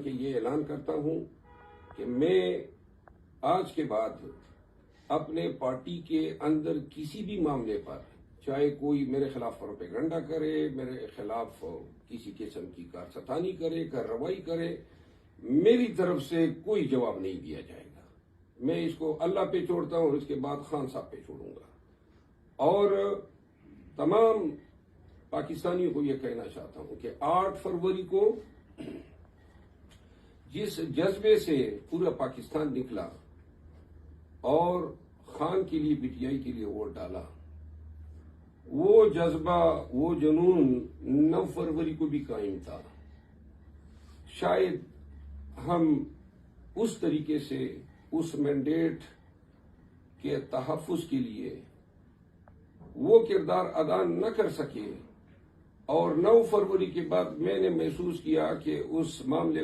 کہ یہ اعلان کرتا ہوں کہ میں آج کے بعد اپنے پارٹی کے اندر کسی بھی معاملے پر چاہے کوئی میرے خلاف پروپیگنڈا کرے، میرے خلاف کسی قسم کی کارستانی کرے، کارروائی کرے، میری طرف سے کوئی جواب نہیں دیا جائے گا۔ میں اس کو اللہ پہ چھوڑتا ہوں اور اس کے بعد خان صاحب پہ چھوڑوں گا، اور تمام پاکستانیوں کو یہ کہنا چاہتا ہوں کہ 8 فروری کو جس جذبے سے پورا پاکستان نکلا اور خان کے لیے، پی ٹی آئی کے لیے ووٹ ڈالا، وہ جذبہ، وہ جنون 9 فروری کو بھی قائم تھا۔ شاید ہم اس طریقے سے اس مینڈیٹ کے تحفظ کے لیے وہ کردار ادا نہ کر سکے، اور 9 فروری کے بعد میں نے محسوس کیا کہ اس معاملے